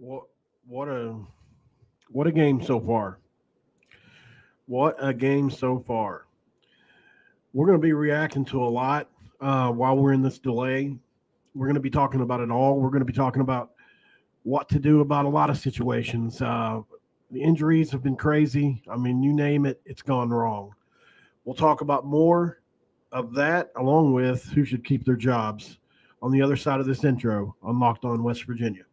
What what a what a game so far. What a game so far. We're going to be reacting to a lot while we're in this delay. We're going to be talking about it all. We're going to be talking about what to do about a lot of situations. The injuries have been crazy. I mean, you name it, it's gone wrong. We'll talk about more of that along with who should keep their jobs on the other side of this intro on Locked On West Virginia.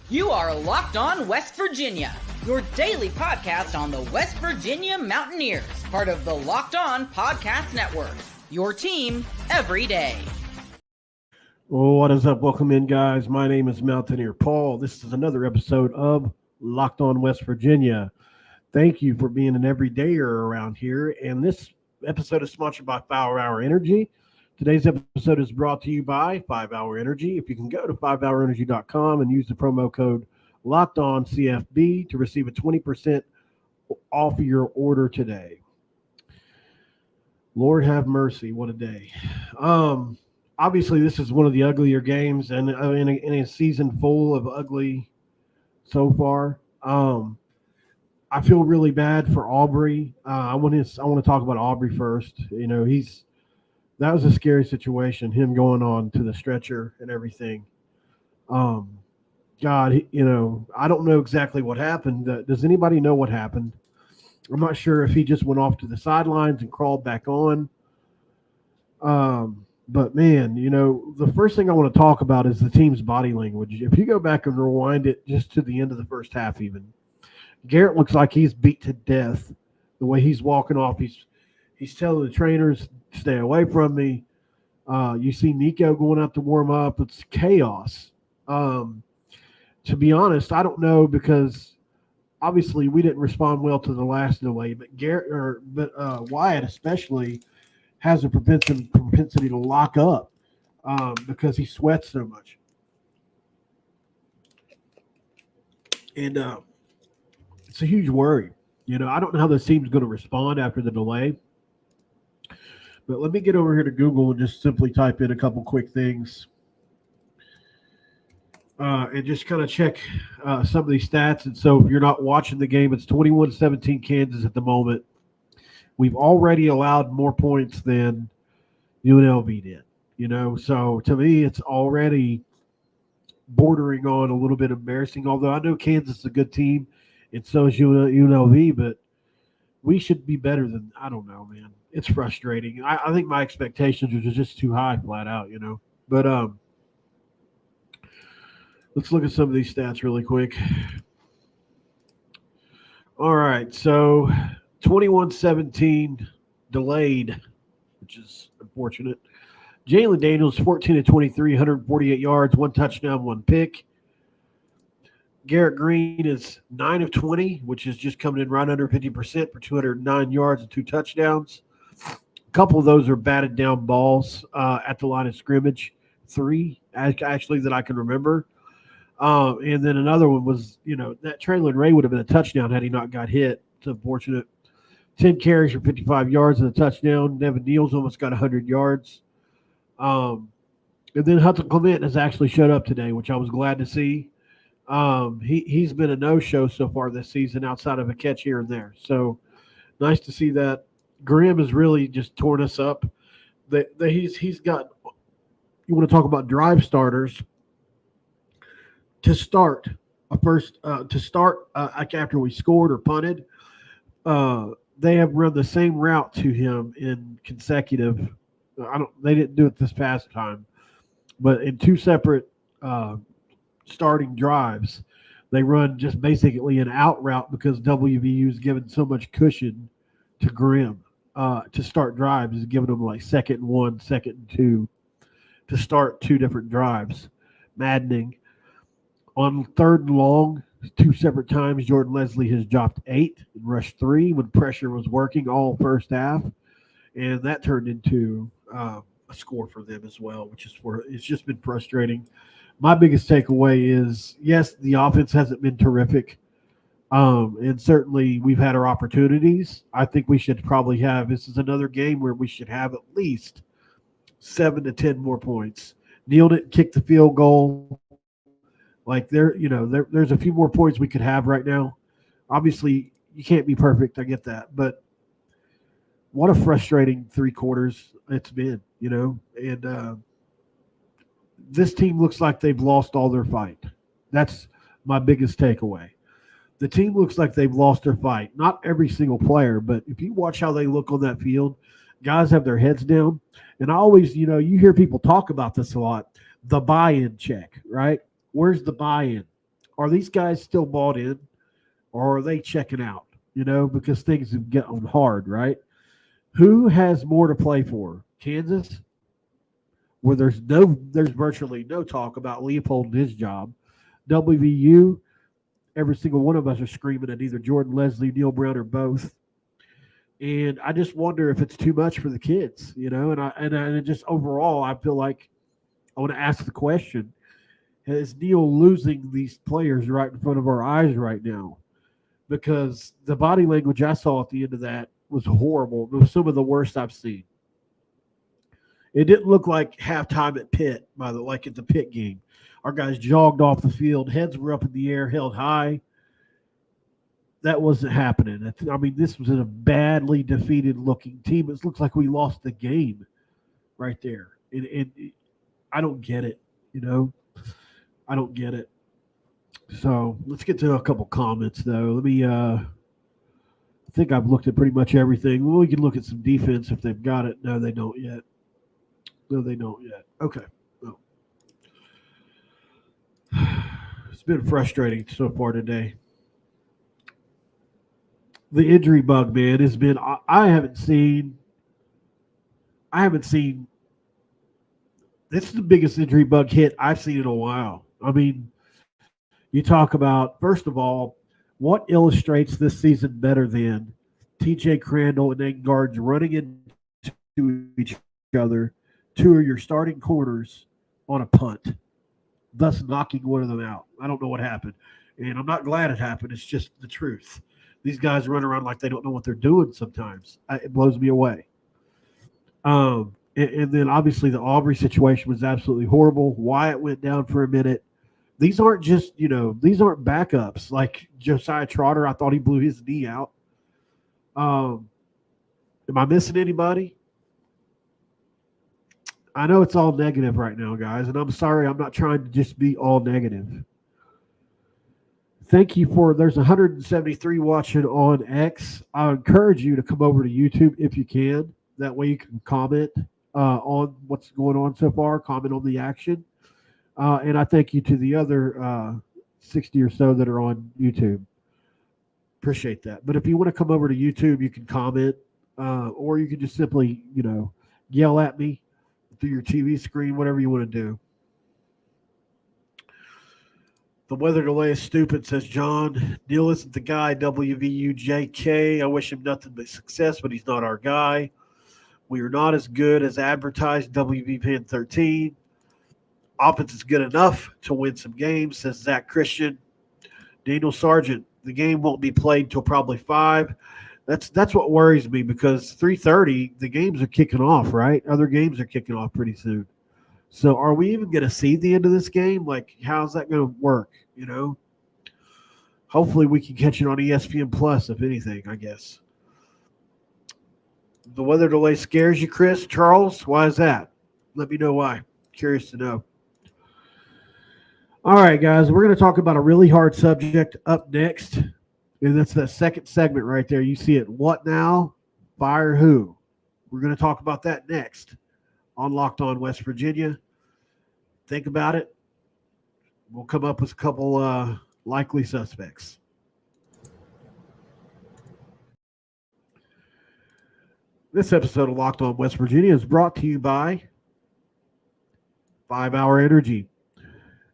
You are Locked On West Virginia, your daily podcast on the West Virginia Mountaineers, part of the Locked On Podcast Network, your team every day. Well, what is up? Welcome in, guys. My name is Mountaineer Paul. This is another episode of Locked On West Virginia. Thank you for being an everydayer around here. And this episode is sponsored by 5-Hour Energy. Today's episode is brought to you by 5-Hour Energy. If you can go to 5hourenergy.com and use the promo code LOCKEDONCFB to receive a 20% off of your order today. Lord have mercy, what a day. Obviously, this is one of the uglier games, and in a season full of ugly so far. I feel really bad for Aubrey. I want to talk about Aubrey first. You know, that was a scary situation, him going on to the stretcher and everything. God, I don't know exactly what happened. Does anybody know what happened? I'm not sure if he just went off to the sidelines and crawled back on. But, man, the first thing I want to talk about is the team's body language. If you go back and rewind it just to the end of the first half even, Garrett looks like he's beat to death the way he's walking off. He's telling the trainers, stay away from me. You see Nico going out to warm up. It's chaos. To be honest, I don't know because obviously we didn't respond well to the last delay, but Wyatt especially has a propensity to lock up because he sweats so much. And it's a huge worry. I don't know how this team's going to respond after the delay. But let me get over here to Google and just simply type in a couple quick things and just kind of check some of these stats. And so if you're not watching the game, it's 21-17 Kansas at the moment. We've already allowed more points than UNLV did, So to me, it's already bordering on a little bit embarrassing, although I know Kansas is a good team and so is UNLV, but we should be better than – I don't know, man. It's frustrating. I think my expectations are just too high flat out, But let's look at some of these stats really quick. All right, so 21-17 delayed, which is unfortunate. Jalen Daniels, 14-23, 148 yards, 1 touchdown, 1 pick. Garrett Green is 9 of 20, which is just coming in right under 50% for 209 yards and 2 touchdowns. A couple of those are batted down balls at the line of scrimmage, 3 actually that I can remember. And then another one was, that Traylon Ray would have been a touchdown had he not got hit. It's unfortunate. 10 carries for 55 yards and a touchdown. Nevin Neal's almost got 100 yards. And then Hudson Clement has actually showed up today, which I was glad to see. He's been a no-show so far this season outside of a catch here and there. So nice to see that. Grimm has really just torn us up. He's got – you want to talk about drive starters to start after we scored or punted. They have run the same route to him in consecutive. They didn't do it this past time, but in 2 separate starting drives, they run just basically an out route because WVU is given so much cushion to Grimm to start drives, is giving them like 2nd and 1, 2nd and 2 to start 2 different drives. Maddening. On 3rd and long, 2 separate times, Jordan Leslie has dropped 8 and rushed 3 when pressure was working all first half, and that turned into a score for them as well, which is where it's just been frustrating. My biggest takeaway is, yes, the offense hasn't been terrific, and certainly we've had our opportunities. I think we should probably have – this is another game where we should have at least 7 to 10 more points. Neal didn't kick the field goal. Like there's a few more points we could have right now. Obviously, you can't be perfect. I get that, but what a frustrating 3 quarters it's been. And this team looks like they've lost all their fight. That's my biggest takeaway. The team looks like they've lost their fight. Not every single player, but if you watch how they look on that field, guys have their heads down. And I always, you hear people talk about this a lot, the buy-in check, right? Where's the buy-in? Are these guys still bought in, or are they checking out, because things have gotten hard, right? Who has more to play for? Kansas, where there's virtually no talk about Leopold and his job. WVU, every single one of us are screaming at either Jordan Leslie, Neal Brown, or both. And I just wonder if it's too much for the kids, and just overall, I feel like I want to ask the question, is Neal losing these players right in front of our eyes right now? Because the body language I saw at the end of that was horrible. It was some of the worst I've seen. It didn't look like halftime at Pitt, like at the Pitt game. Our guys jogged off the field, heads were up in the air, held high. That wasn't happening. I mean, this was a badly defeated-looking team. It looks like we lost the game right there. And I don't get it, I don't get it. So let's get to a couple comments, though. Let me I think I've looked at pretty much everything. Well, we can look at some defense if they've got it. No, they don't yet. Okay. No. It's been frustrating so far today. The injury bug, man, has been – I haven't seen – this is the biggest injury bug hit I've seen in a while. I mean, you talk about, first of all, what illustrates this season better than TJ Crandall and then guards running into each other, 2 of your starting corners on a punt, thus knocking one of them out. I don't know what happened. And I'm not glad it happened. It's just the truth. These guys run around like they don't know what they're doing sometimes. It blows me away. And then obviously the Aubrey situation was absolutely horrible. Wyatt went down for a minute. These aren't just, these aren't backups. Like Josiah Trotter, I thought he blew his knee out. Am I missing anybody? I know it's all negative right now, guys, and I'm sorry. I'm not trying to just be all negative. Thank you there's 173 watching on X. I encourage you to come over to YouTube if you can. That way you can comment on what's going on so far, comment on the action. And I thank you to the other 60 or so that are on YouTube. Appreciate that. But if you want to come over to YouTube, you can comment or you can just simply, yell at me through your TV screen, whatever you want to do. The weather delay is stupid, says John. Neal isn't the guy, WVU JK. I wish him nothing but success, but he's not our guy. We are not as good as advertised, WV Fan 13. Offense is good enough to win some games, says Zach Christian. Daniel Sargent, the game won't be played till probably 5. That's what worries me because 3:30, the games are kicking off, right? Other games are kicking off pretty soon. So are we even going to see the end of this game? Like, how's that going to work, Hopefully we can catch it on ESPN Plus, if anything, I guess. The weather delay scares you, Chris? Charles, why is that? Let me know why. Curious to know. All right, guys, we're going to talk about a really hard subject up next, and that's that second segment right there. You see it. What now? Fire who? We're going to talk about that next on Locked On West Virginia. Think about it. We'll come up with a couple likely suspects. This episode of Locked On West Virginia is brought to you by 5 Hour Energy.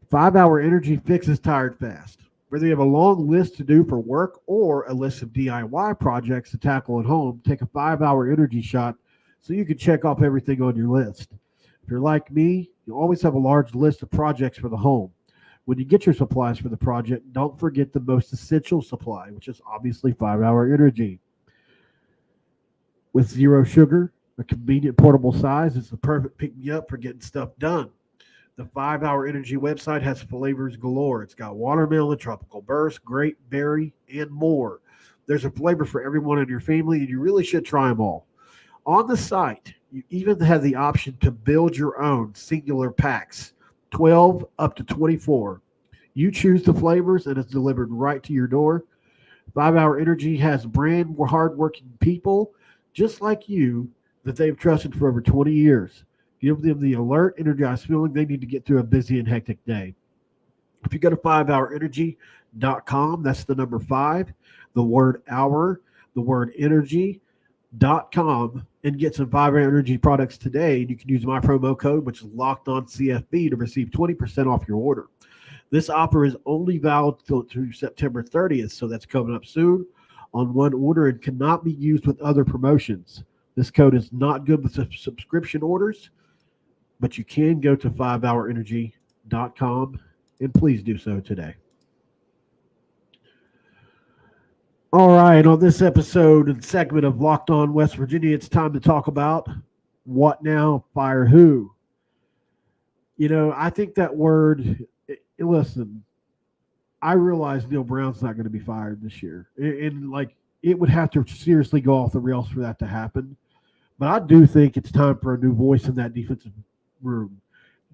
5 Hour Energy fixes tired fast. Whether you have a long list to do for work or a list of DIY projects to tackle at home, take a 5 Hour Energy shot so you can check off everything on your list. If you're like me, you always have a large list of projects for the home. When you get your supplies for the project, don't forget the most essential supply, which is obviously 5 Hour Energy. With zero sugar, A convenient portable size is the perfect pick-me-up for getting stuff done. The 5-Hour Energy website has flavors galore. It's got watermelon, tropical burst, grape, berry, and more. There's a flavor for everyone in your family, and you really should try them all. On the site, you even have the option to build your own singular packs, 12 up to 24. You choose the flavors, and it's delivered right to your door. 5-Hour Energy has brand hardworking people just like you that they've trusted for over 20 years. Give them the alert, energized feeling they need to get through a busy and hectic day. If you go to 5hourenergy.com, that's the number 5, the word hour, the word energy.com, and get some 5-Hour Energy products today. You can use my promo code, which is locked on CFB, to receive 20% off your order. This offer is only valid through September 30th, so that's coming up soon on one order and cannot be used with other promotions. This code is not good with subscription orders, but you can go to 5hourenergy.com, and please do so today. All right, on this episode and segment of Locked On West Virginia, it's time to talk about what now, fire who. You know, I think that word, listen, I realize Neal Brown's not going to be fired this year. And like, it would have to seriously go off the rails for that to happen. But I do think it's time for a new voice in that defensive room.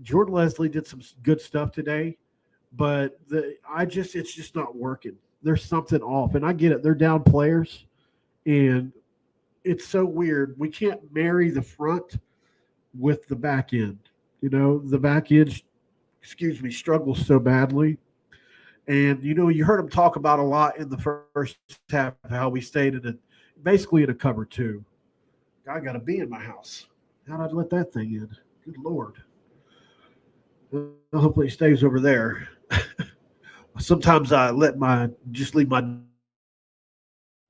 Jordan Leslie did some good stuff today, but it's just not working. There's something off, and I get it. They're down players, and it's so weird. We can't marry the front with the back end. You know, the back end, struggles so badly. And, you know, you heard him talk about a lot in the first half how we stayed basically in a cover 2. I got a bee in my house. How'd I let that thing in? Good Lord. Well, hopefully it stays over there. Sometimes I leave my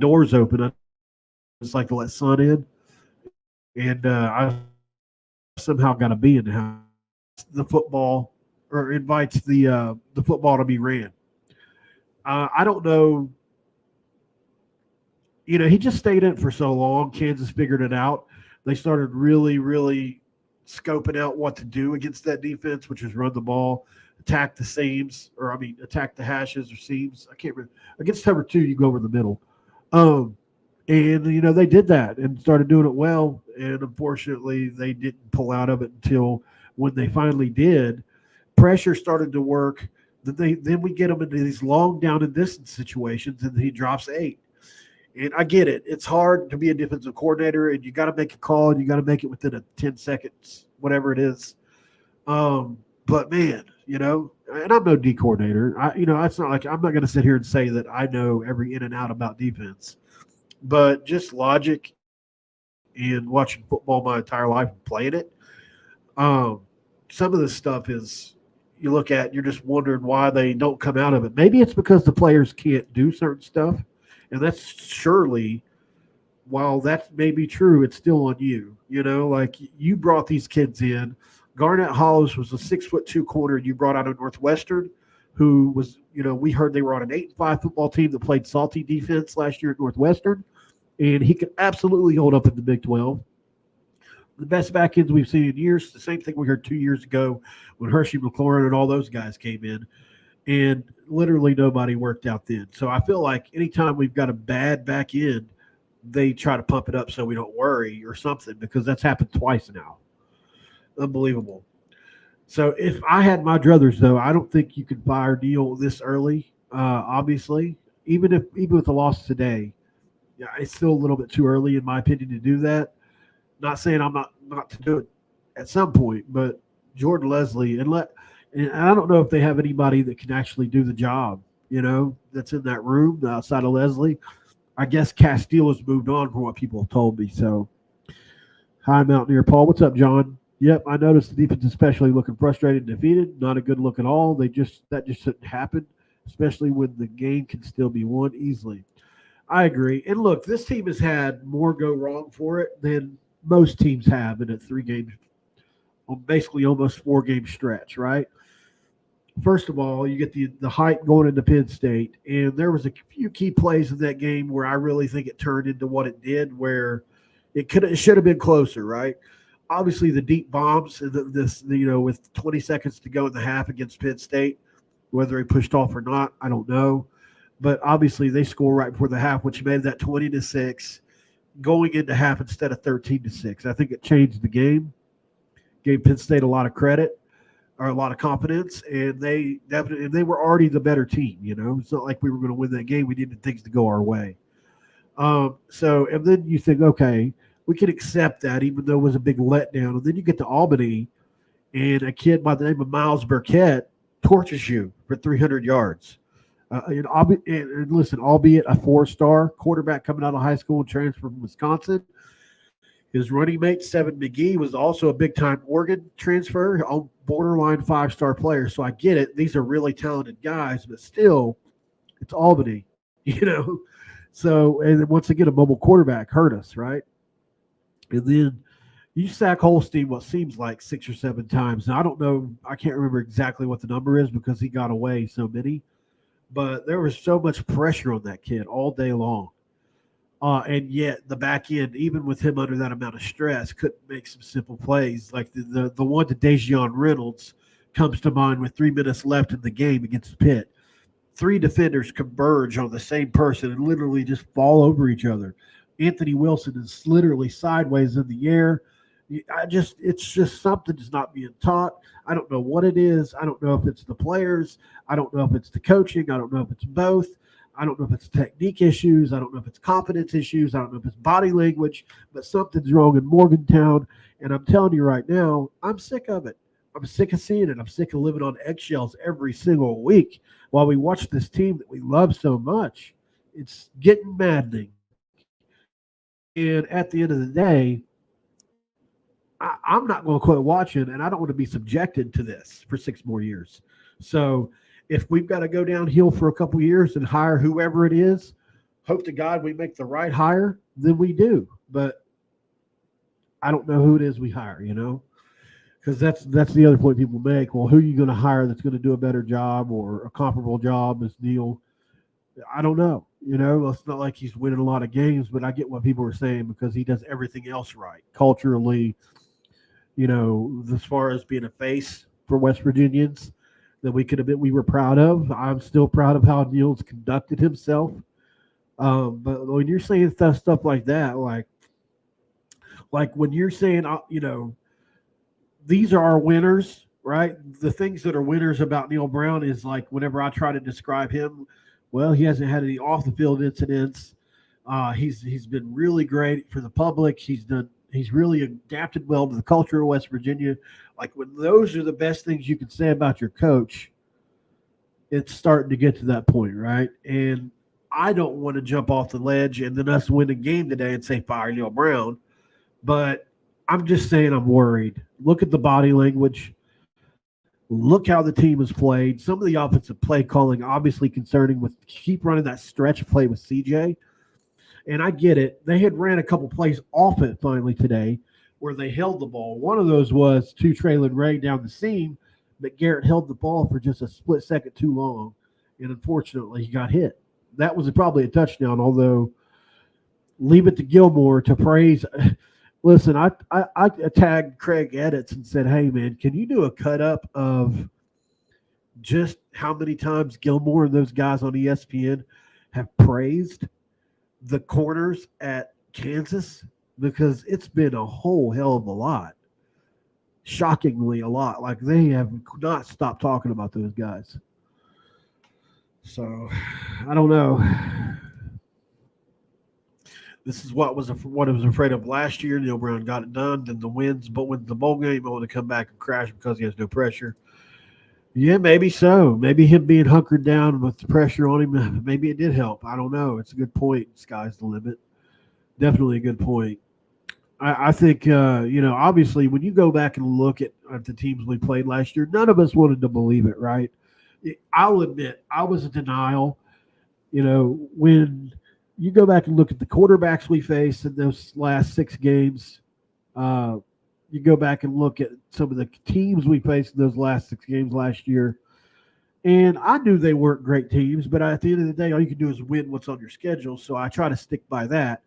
doors open. I just like to let sun in. And I somehow got a bee in the house. The football, or invites the football to be ran. I don't know. You know, he just stayed in it for so long. Kansas figured it out. They started really, really scoping out what to do against that defense, which is run the ball, attack the seams, attack the hashes or seams. I can't remember. Against cover 2, you go over the middle. And, you know, they did that and started doing it well. And unfortunately, they didn't pull out of it until when they finally did. Pressure started to work. Then we get them into these long down and distance situations, and he drops 8. And I get it. It's hard to be a defensive coordinator, and you got to make a call, and you got to make it within 10 seconds, whatever it is. But, man, you know, and I'm no D coordinator. It's not like I'm not going to sit here and say that I know every in and out about defense. But just logic and watching football my entire life and playing it, some of this stuff is you look at, you're just wondering why they don't come out of it. Maybe it's because the players can't do certain stuff. And that's surely, while that may be true, it's still on you. You know, like you brought these kids in. Garnett Hollis was a 6'2" corner you brought out of Northwestern, who was, you know, we heard they were on an 8-5 football team that played salty defense last year at Northwestern, and he could absolutely hold up in the Big 12. The best back ends we've seen in years. The same thing we heard 2 years ago when Hershey McLaurin and all those guys came in. And literally nobody worked out then. So I feel like anytime we've got a bad back end, they try to pump it up so we don't worry or something, because that's happened twice now. Unbelievable. So if I had my druthers, though, I don't think you could fire Neal this early, obviously. Even with the loss today, yeah, it's still a little bit too early, in my opinion, to do that. Not saying I'm not to do it at some point, but Jordan Leslie, and I don't know if they have anybody that can actually do the job, you know, that's in that room outside of Leslie. I guess Castile has moved on from what people have told me. So, hi, Mountaineer Paul. What's up, John? Yep, I noticed the defense especially looking frustrated and defeated. Not a good look at all. That just shouldn't happen, especially when the game can still be won easily. I agree. And look, this team has had more go wrong for it than most teams have in a 3-game, basically almost 4-game stretch, right? First of all, you get the hype going into Penn State, and there was a few key plays in that game where I really think it turned into what it did, where It should have been closer, right? Obviously, the deep bombs and with 20 seconds to go in the half against Penn State, whether he pushed off or not, I don't know. But obviously, they score right before the half, which made that 20-6 going into half instead of 13-6. I think it changed the game, gave Penn State a lot of credit or a lot of confidence, and they were already the better team. It's not like we were going to win that game. We needed things to go our way. And then you think, okay, we can accept that, even though it was a big letdown. And then you get to Albany, and a kid by the name of Miles Burkett torches you for 300 yards. And listen, albeit a 4-star quarterback coming out of high school and transfer from Wisconsin, his running mate, Seven McGee, was also a big-time Oregon transfer, a borderline 5-star player. So I get it. These are really talented guys, but still, it's Albany, So, and then once again, a mobile quarterback hurt us, right? And then you sack Holstein what seems like 6 or 7 times. Now, I don't know. I can't remember exactly what the number is because he got away so many. But there was so much pressure on that kid all day long. And yet the back end, even with him under that amount of stress, couldn't make some simple plays. Like the one to Dejion Reynolds comes to mind with 3 minutes left in the game against Pitt. 3 defenders converge on the same person and literally just fall over each other. Anthony Wilson is literally sideways in the air. It's just something that's not being taught. I don't know what it is. I don't know if it's the players. I don't know if it's the coaching. I don't know if it's both. I don't know if it's technique issues. I don't know if it's confidence issues. I don't know if it's body language, but something's wrong in Morgantown. And I'm telling you right now, I'm sick of it. I'm sick of seeing it. I'm sick of living on eggshells every single week while we watch this team that we love so much. It's getting maddening. And at the end of the day, I'm not going to quit watching, and I don't want to be subjected to this for 6 more years. So if we've got to go downhill for a couple of years and hire whoever it is, hope to God we make the right hire, then we do. But I don't know who it is we hire, because that's the other point people make. Well, who are you going to hire that's going to do a better job or a comparable job as Neal? I don't know. It's not like he's winning a lot of games, but I get what people are saying because he does everything else right. Culturally, as far as being a face for West Virginians that we were proud of. I'm still proud of how Neal's conducted himself. But when you're saying stuff like that, like when you're saying, these are our winners, right? The things that are winners about Neal Brown is like whenever I try to describe him, well, he hasn't had any off the field incidents. He's been really great for the public. He's really adapted well to the culture of West Virginia. Like when those are the best things you can say about your coach, it's starting to get to that point, right? And I don't want to jump off the ledge and then us win a game today and say fire Neal Brown, but I'm just saying I'm worried. Look at the body language. Look how the team has played. Some of the offensive play calling obviously concerning with keep running that stretch play with CJ. And I get it. They had ran a couple plays off it finally today where they held the ball. One of those was to Traylon Ray down the seam, but Garrett held the ball for just a split second too long. And unfortunately, he got hit. That was probably a touchdown, although leave it to Gilmore to praise. Listen, I tagged Craig Edits and said, hey, man, can you do a cut-up of just how many times Gilmore and those guys on ESPN have praised the corners at Kansas? Because it's been a whole hell of a lot. Shockingly a lot. Like they have not stopped talking about those guys. So, I don't know. This is what I was afraid of last year. Neal Brown got it done. Then wins the bowl game, only to come back and crash because he has no pressure. Yeah, maybe so. Maybe him being hunkered down with the pressure on him, maybe it did help. I don't know. It's a good point. Sky's the limit. Definitely a good point. I think, obviously when you go back and look at the teams we played last year, none of us wanted to believe it, right? I'll admit I was in denial. When you go back and look at the quarterbacks we faced in those last 6 games, you go back and look at some of the teams we faced in those last 6 games last year, and I knew they weren't great teams, but at the end of the day, all you can do is win what's on your schedule, so I try to stick by that.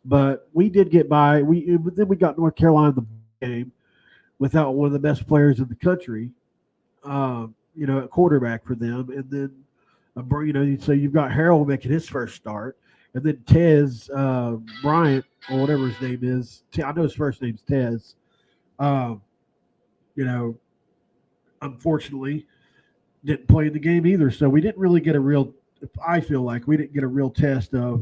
But we did get by. Then we got North Carolina in the game without one of the best players in the country, at quarterback for them. And then, so you've got Harold making his first start. And then Tez Bryant, or whatever his name is. I know his first name's Tez. Um, Unfortunately, didn't play in the game either. So we didn't really get a real – I feel like we didn't get a real test of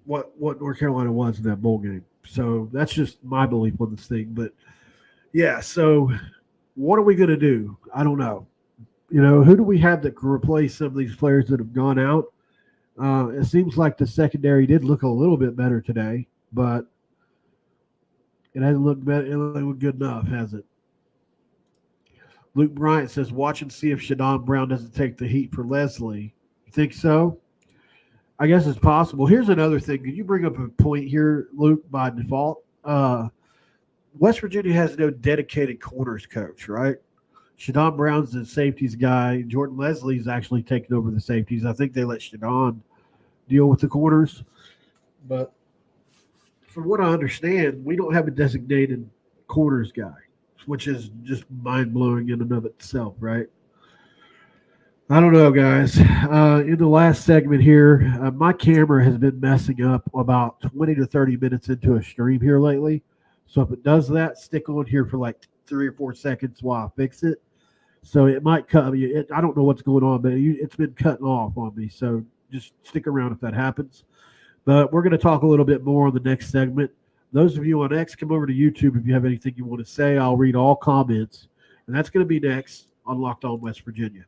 what North Carolina was in that bowl game. So that's just my belief on this thing. But, yeah, so what are we going to do? I don't know. Who do we have that can replace some of these players that have gone out? It seems like the secondary did look a little bit better today, but it hasn't looked better. It hasn't looked good enough, has it? Luke Bryant says, watch and see if Shadon Brown doesn't take the heat for Leslie. You think so? I guess it's possible. Here's another thing. Could you bring up a point here, Luke, by default? West Virginia has no dedicated corners coach, right? Shadon Brown's the safeties guy. Jordan Leslie's actually taking over the safeties. I think they let Shadon deal with the corners. But from what I understand, we don't have a designated corners guy, which is just mind-blowing in and of itself, right? I don't know, guys. In the last segment here, my camera has been messing up about 20 to 30 minutes into a stream here lately. So if it does that, stick on here for like 3 or 4 seconds while I fix it. So it might cut. I don't know what's going on, but it's been cutting off on me. So just stick around if that happens. But we're going to talk a little bit more on the next segment. Those of you on X, come over to YouTube if you have anything you want to say. I'll read all comments. And that's going to be next on Locked On West Virginia.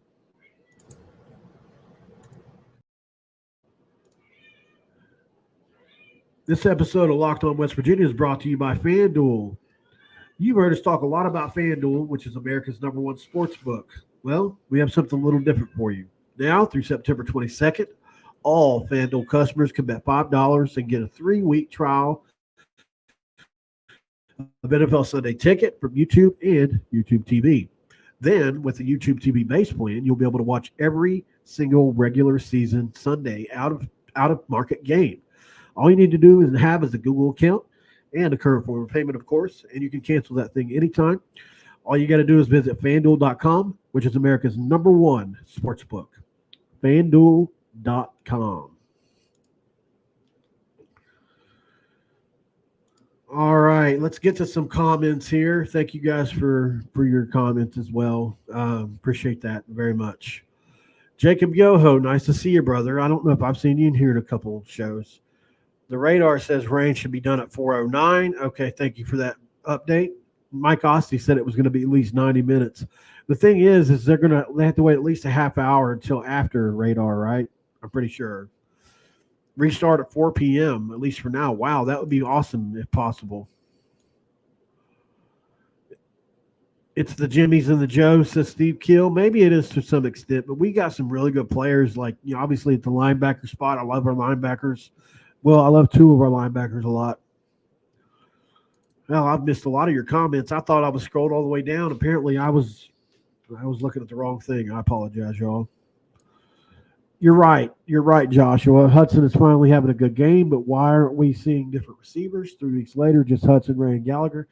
This episode of Locked On West Virginia is brought to you by FanDuel. You've heard us talk a lot about FanDuel, which is America's #1 sports book. Well, we have something a little different for you. Now, through September 22nd, all FanDuel customers can bet $5 and get a 3-week trial of NFL Sunday Ticket from YouTube and YouTube TV. Then, with the YouTube TV base plan, you'll be able to watch every single regular season Sunday out of market game. All you need to do is have a Google account and a current form of payment, of course, and you can cancel that thing anytime. All you got to do is visit FanDuel.com, which is America's #1 sports book. FanDuel.com. All right, let's get to some comments here. Thank you guys for your comments as well. Appreciate that very much. Jacob Yoho, nice to see you, brother. I don't know if I've seen you in here in a couple of shows. The radar says rain should be done at 4:09. Okay, thank you for that update. Mike Osti said it was going to be at least 90 minutes. The thing is they have to wait at least a half hour until after radar, right? I'm pretty sure. Restart at 4 p.m., at least for now. Wow, that would be awesome if possible. It's the Jimmies and the Joes, says Steve Keel. Maybe it is to some extent, but we got some really good players. Like, obviously at the linebacker spot, I love our linebackers. Well, I love 2 of our linebackers a lot. Well, I've missed a lot of your comments. I thought I was scrolled all the way down. Apparently, I was looking at the wrong thing. I apologize, y'all. You're right. You're right, Joshua. Hudson is finally having a good game, but why aren't we seeing different receivers 3 weeks later? Just Hudson, Ray, and Gallagher.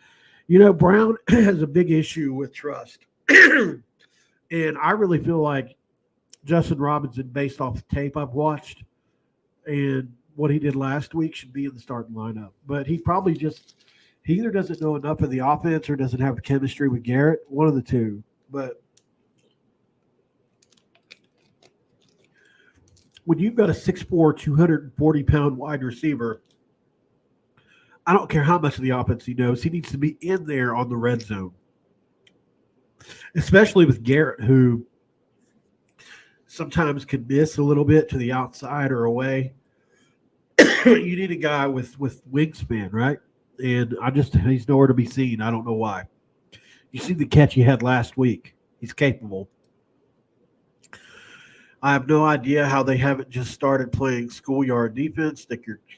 Brown has a big issue with trust. And I really feel like Justin Robinson, based off the tape I've watched and what he did last week, should be in the starting lineup. But he either doesn't know enough of the offense or doesn't have the chemistry with Garrett, one of the two. But when you've got a 6'4", 240-pound wide receiver, I don't care how much of the offense he knows, he needs to be in there on the red zone. Especially with Garrett, who sometimes can miss a little bit to the outside or away. You need a guy with wingspan, right? And he's nowhere to be seen. I don't know why. You see the catch he had last week. He's capable. I have no idea how they haven't just started playing schoolyard defense,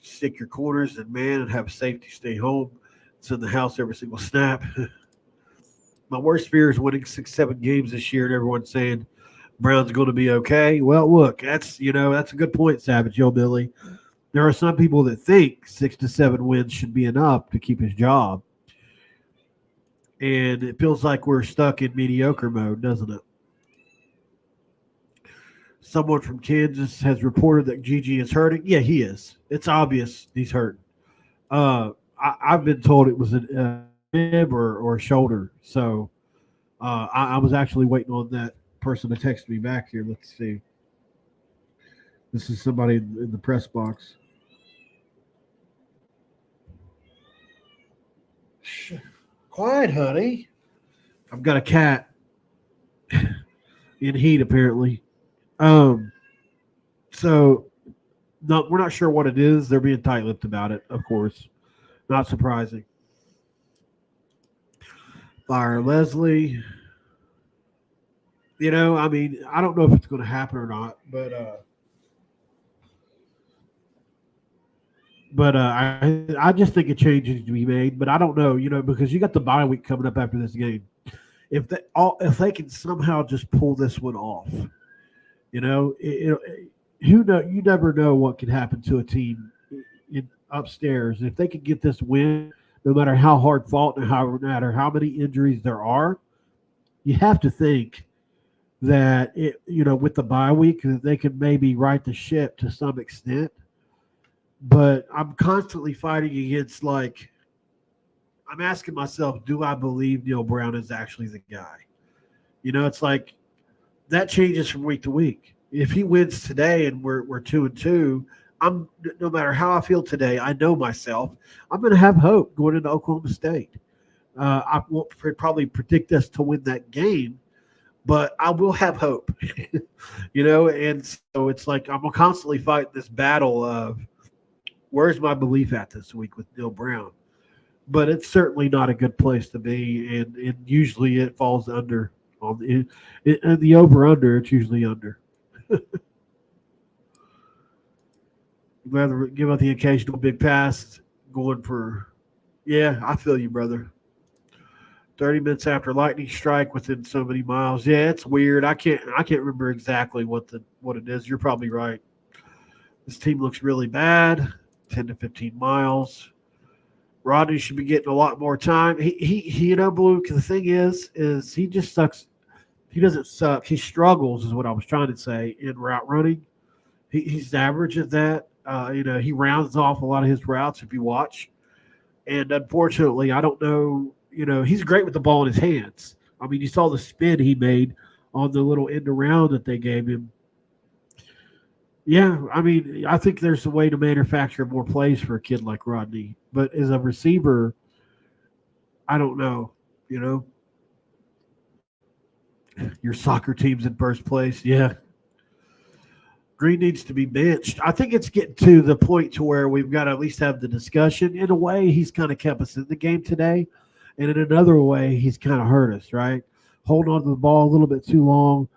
stick your corners in man and have safety stay home. It's in the house every single snap. My worst fear is winning 6-7 games this year and everyone's saying Brown's going to be okay. Well, look, that's a good point, Savage Hillbilly. There are some people that think 6 to 7 wins should be enough to keep his job, and it feels like we're stuck in mediocre mode, doesn't it? Someone from Kansas has reported that Gigi is hurting. Yeah, he is. It's obvious he's hurting. I've been told it was a rib or shoulder. So I was actually waiting on that person to text me back here. Let's see. This is somebody in the press box. Quiet, honey. I've got a cat in heat, apparently. So we're not sure what it is. They're being tight-lipped about it, of course. Not surprising. Fire Leslie. I don't know if it's going to happen or not, but I just think a change needs to be made. But I don't know, because you got the bye week coming up after this game. If they can somehow just pull this one off, you never know what can happen to a team upstairs. If they can get this win, no matter how hard fought and no matter how many injuries there are, you have to think that with the bye week they could maybe right the ship to some extent. But I'm constantly fighting against, I'm asking myself, do I believe Neal Brown is actually the guy? It's like that changes from week to week. If he wins today and we're 2-2, no matter how I feel today, I know myself. I'm going to have hope going into Oklahoma State. I won't probably predict us to win that game, but I will have hope. And so it's like I'm constantly fighting this battle of where's my belief at this week with Neal Brown. But it's certainly not a good place to be, and usually it falls under on the over-under. It's usually under. Rather give out the occasional big pass, going for, yeah, I feel you, brother. 30 minutes after lightning strike within so many miles. Yeah, it's weird. I can't remember exactly what it is. You're probably right. This team looks really bad. 10 to 15 miles. Rodney should be getting a lot more time. He Blue, the thing is he just sucks. He doesn't suck. He struggles is what I was trying to say in route running. He's average at that. He rounds off a lot of his routes if you watch. And unfortunately, I don't know, he's great with the ball in his hands. I mean, you saw the spin he made on the little end around that they gave him. Yeah, I mean, I think there's a way to manufacture more plays for a kid like Rodney. But as a receiver, I don't know, Your soccer team's in first place. Yeah. Green needs to be benched. I think it's getting to the point to where we've got to at least have the discussion. In a way, he's kind of kept us in the game today. And in another way, he's kind of hurt us, right? Holding on to the ball a little bit too long,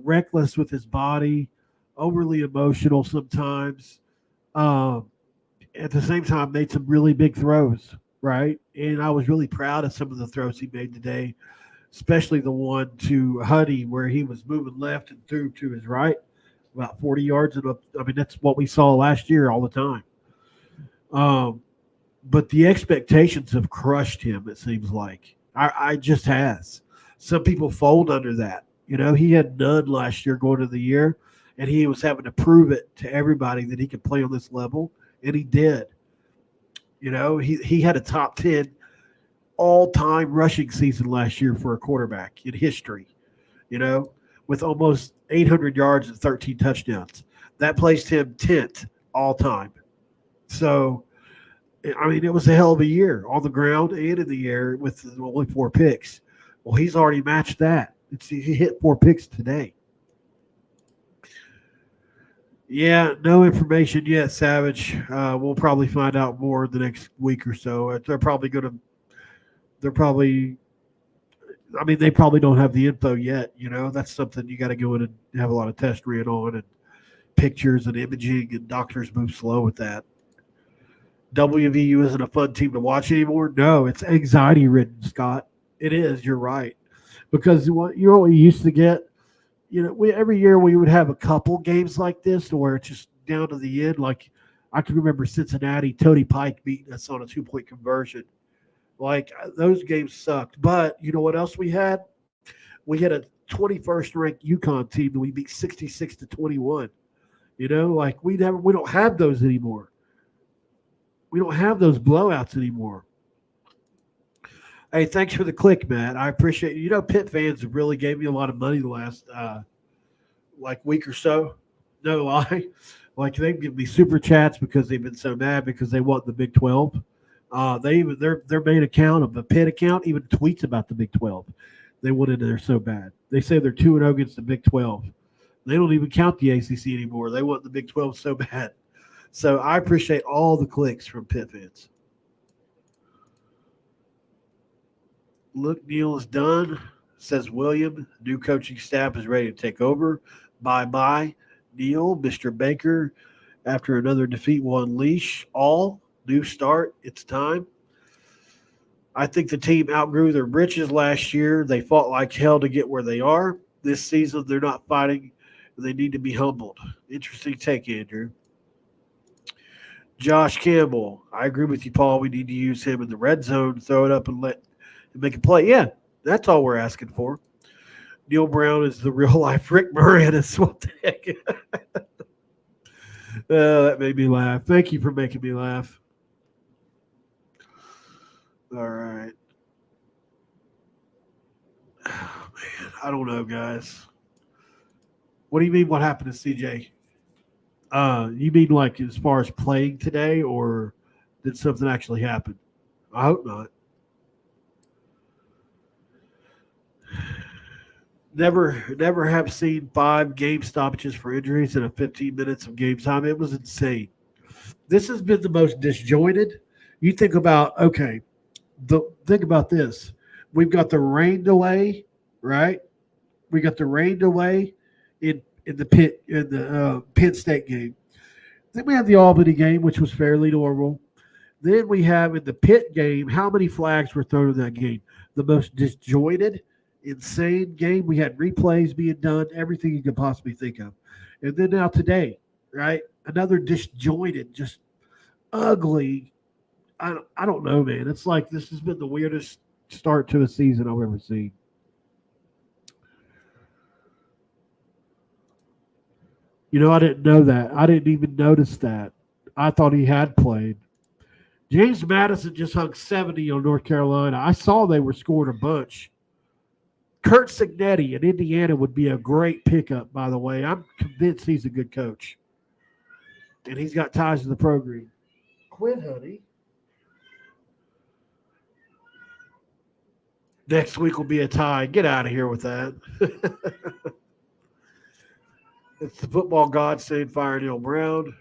reckless with his body, overly emotional sometimes. At the same time, made some really big throws, right? And I was really proud of some of the throws he made today, especially the one to Huddy where he was moving left and threw to his right. About 40 yards. That's what we saw last year all the time. But the expectations have crushed him, it seems like. I just has. Some people fold under that. He had none last year going into the year, and he was having to prove it to everybody that he could play on this level, and he did. He had a top 10 all-time rushing season last year for a quarterback in history, with almost 800 yards and 13 touchdowns. That placed him 10th all time. So, it was a hell of a year on the ground and in the air with only 4 picks. Well, he's already matched that. He hit 4 picks today. Yeah, no information yet, Savage. We'll probably find out more in the next week or so. They probably don't have the info yet. That's something you got to go in and have a lot of tests ran on and pictures and imaging, and doctors move slow with that. WVU isn't a fun team to watch anymore. No, it's anxiety ridden, Scott. It is. You're right. Because what you used to get every year we would have a couple games like this where it's just down to the end. Like I can remember Cincinnati, Tony Pike beating us on a 2-point conversion. Like those games sucked. But you know what else we had? We had a 21st ranked UConn team that we beat 66-21. Like we don't have those anymore. We don't have those blowouts anymore. Hey, thanks for the click, Matt. I appreciate it. Pitt fans have really gave me a lot of money the last week or so. No lie. Like they give me super chats because they've been so mad because they want the Big 12. Their main account of the Pitt account even tweets about the Big 12. They want it there so bad. They say they're 2-0 against the Big 12. They don't even count the ACC anymore. They want the Big 12 so bad. So I appreciate all the clicks from Pitt fans. Look, Neal is done, says William. New coaching staff is ready to take over. Bye-bye, Neal. Mr. Baker, after another defeat, will unleash all. New start. It's time. I think the team outgrew their britches last year. They fought like hell to get where they are. This season, they're not fighting. They need to be humbled. Interesting take, Andrew. Josh Campbell. I agree with you, Paul. We need to use him in the red zone, throw it up and let him make a play. Yeah, that's all we're asking for. Neal Brown is the real-life Rick Moranis. What the heck? That made me laugh. Thank you for making me laugh. All right. Oh, man, I don't know, guys. What do you mean what happened to CJ? You mean like as far as playing today, or did something actually happen? I hope not. Never have seen 5 game stoppages for injuries in a 15 minutes of game time. It was insane. This has been the most disjointed. You think about, think about this. We've got the rain delay, right? We got the rain delay in the Penn State game. Then we have the Albany game, which was fairly normal. Then we have in the Pitt game, how many flags were thrown in that game? The most disjointed, insane game. We had replays being done, everything you could possibly think of. And then now today, right? Another disjointed, just ugly. I don't know, man. It's like this has been the weirdest start to a season I've ever seen. I didn't know that. I didn't even notice that. I thought he had played. James Madison just hung 70 on North Carolina. I saw they were scoring a bunch. Kurt Signetti in Indiana would be a great pickup, by the way. I'm convinced he's a good coach. And he's got ties to the program. Quit, honey. Next week will be a tie. Get out of here with that. It's the football god saying fire Neal Brown.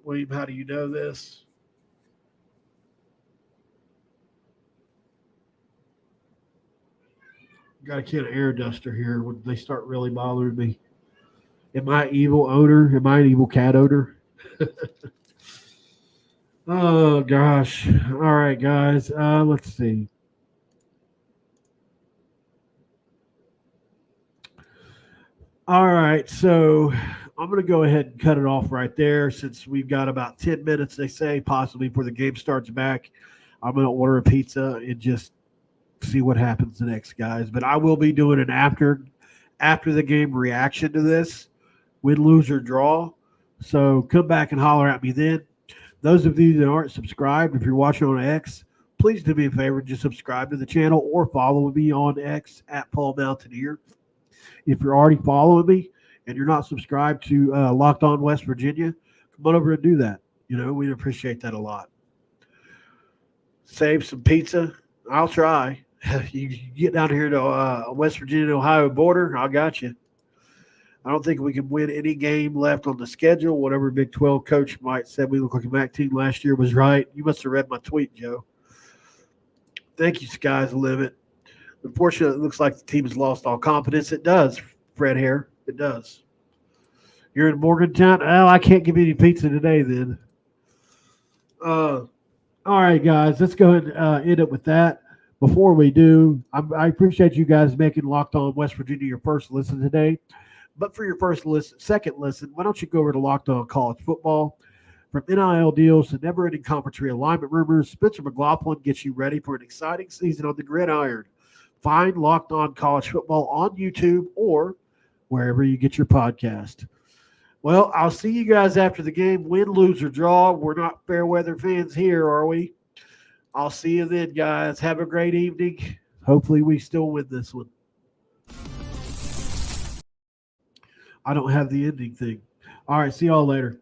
William, how do you know this? Got a can of air duster here when they start really bothering me. Am I evil odor? Am I an evil cat odor? Oh, gosh. All right, guys. Let's see. All right, so I'm going to go ahead and cut it off right there since we've got about 10 minutes, they say, possibly before the game starts back. I'm going to order a pizza and just see what happens next, guys. But I will be doing an after the game reaction to this, win, lose, or draw. So come back and holler at me then. Those of you that aren't subscribed, if you're watching on X, please do me a favor and just subscribe to the channel or follow me on X at Paul Mountaineer. If you're already following me and you're not subscribed to Locked On West Virginia, come on over and do that. We'd appreciate that a lot. Save some pizza. I'll try. You get down here to West Virginia-Ohio border, I got you. I don't think we can win any game left on the schedule. Whatever Big 12 coach might say we look like a MAC team last year was right. You must have read my tweet, Joe. Thank you, Sky's the limit. Unfortunately, it looks like the team has lost all confidence. It does, Fred Hare. It does. You're in Morgantown? Oh, I can't give you any pizza today then. All right, guys. Let's go ahead and end it with that. Before we do, I appreciate you guys making Locked On West Virginia your first listen today. But for your second listen, why don't you go over to Locked On College Football? From NIL deals to never-ending conference realignment rumors, Spencer McLaughlin gets you ready for an exciting season on the gridiron. Find Locked On College Football on YouTube or wherever you get your podcast. Well, I'll see you guys after the game. Win, lose, or draw. We're not fair weather fans here, are we? I'll see you then, guys. Have a great evening. Hopefully we still win this one. I don't have the ending thing. All right, see y'all later.